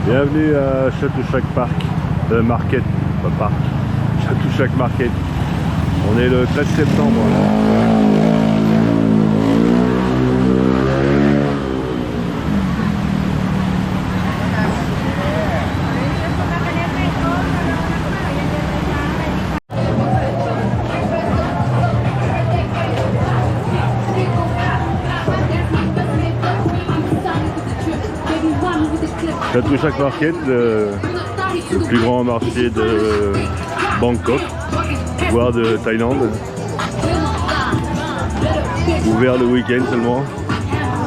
Bienvenue à Chatouchac Park, Market, pas parc, Chatouchac Market. On est le 13 septembre. Chatouchac Market, le plus grand marché de Bangkok, voire de Thaïlande. Ouvert le week-end seulement,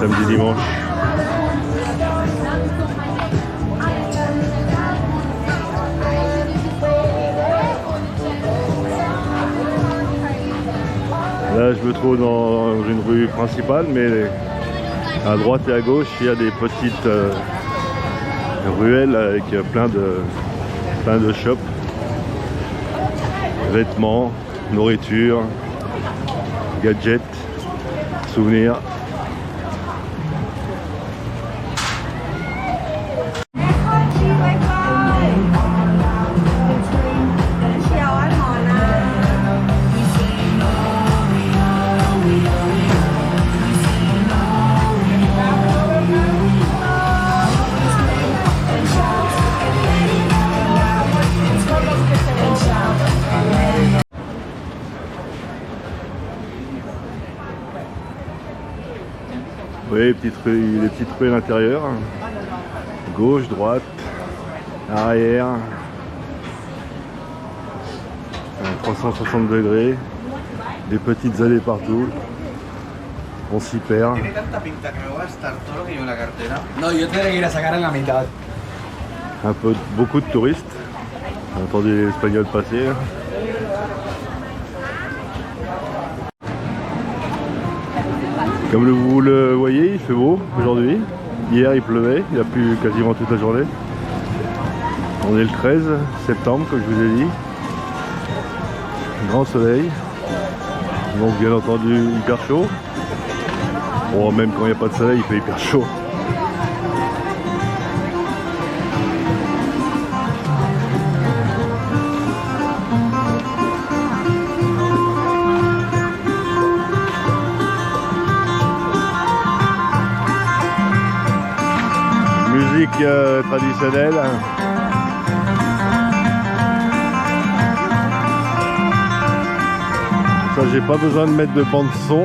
samedi, dimanche. Là, je me trouve dans une rue principale, mais à droite et à gauche, il y a des petites ruelles avec plein de shops, vêtements, nourriture, gadgets, souvenirs. Oui, les petites rues à l'intérieur, gauche, droite, arrière, 360 degrés, des petites allées partout, on s'y perd. Beaucoup de touristes, on a entendu les Espagnols passer. Comme vous le voyez, il fait beau aujourd'hui. Hier il pleuvait, il a plu quasiment toute la journée. On est le 13 septembre, comme je vous ai dit. Grand soleil. Donc bien entendu hyper chaud. Bon, même quand il n'y a pas de soleil, il fait hyper chaud. Musique traditionnelle. Ça, j'ai pas besoin de mettre de bande son.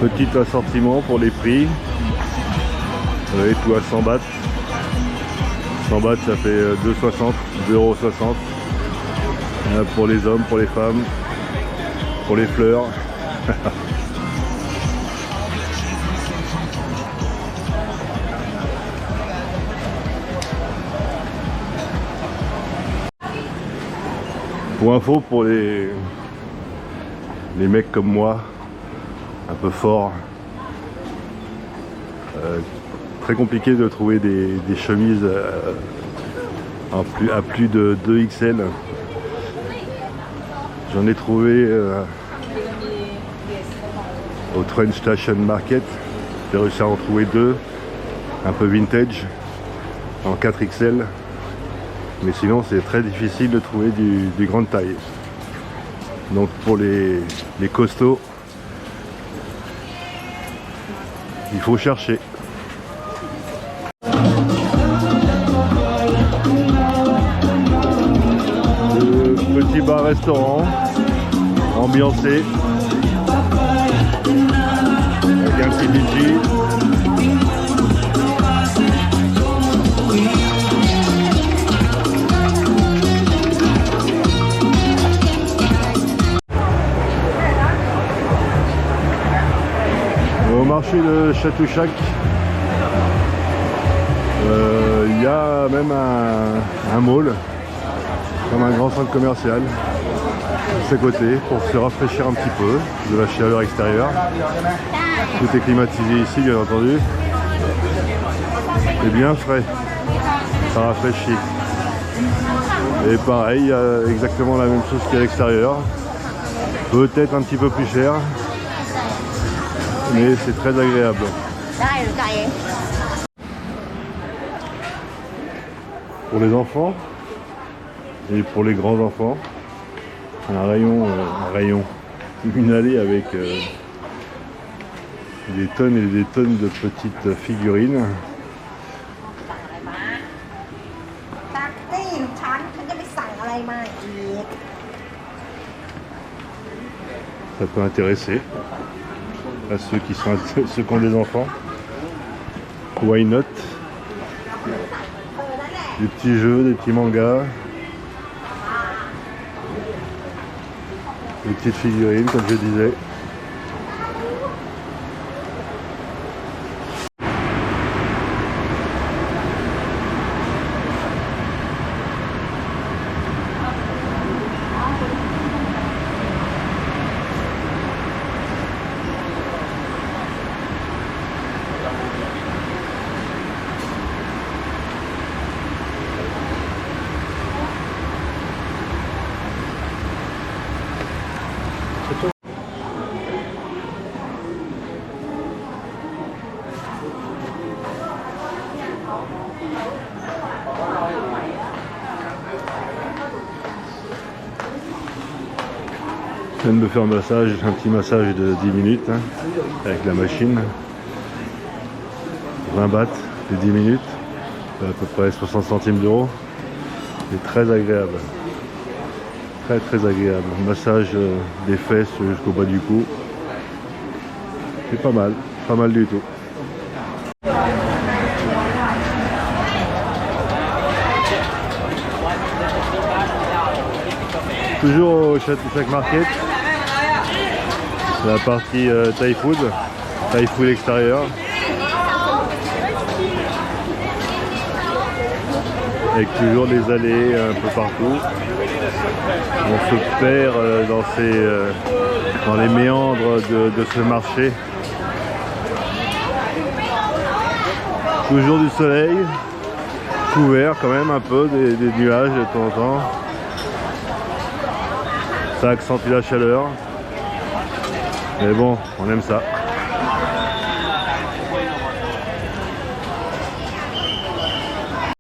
Petit assortiment pour les prix. Vous avez tout à 100 bahts. 100 bahts ça fait 2,60, 2,60 €. Pour les hommes, pour les femmes, pour les fleurs. Pour info, pour les mecs comme moi, un peu fort, très compliqué de trouver des chemises à plus de 2 XL. J'en ai trouvé au Train Station Market. J'ai réussi à en trouver 2, un peu vintage, en 4 XL. Mais sinon c'est très difficile de trouver du grande taille. Donc pour les costauds, il faut chercher. Petit bar-restaurant ambiancé avec un petit DJ. Au marché de Chatouchac, il y a même un mall, comme un grand centre commercial. juste à côté pour se rafraîchir un petit peu de la chaleur extérieure. Tout est climatisé ici, bien entendu. Et bien frais. Ça rafraîchit. Et pareil, il y a exactement la même chose qu'à l'extérieur. Peut-être un petit peu plus cher. Mais c'est très agréable. Pour les enfants et pour les grands enfants, un rayon, une allée avec des tonnes et des tonnes de petites figurines. Ça peut intéresser à ceux qui ont des enfants. Why not? Des petits jeux, des petits mangas, des petites figurines comme je disais. Je viens de me faire un petit massage de 10 minutes hein, avec la machine. 20 bahts de 10 minutes, à peu près 60 centimes d'euros. C'est très agréable. Très agréable. Massage des fesses jusqu'au bas du cou. C'est pas mal du tout. Toujours au Chatuchak Market, la partie Thai food extérieur, avec toujours des allées un peu partout. On se perd dans les méandres de ce marché. Toujours du soleil, couvert quand même un peu des nuages de temps en temps. Ça accentue la chaleur. Mais bon, on aime ça.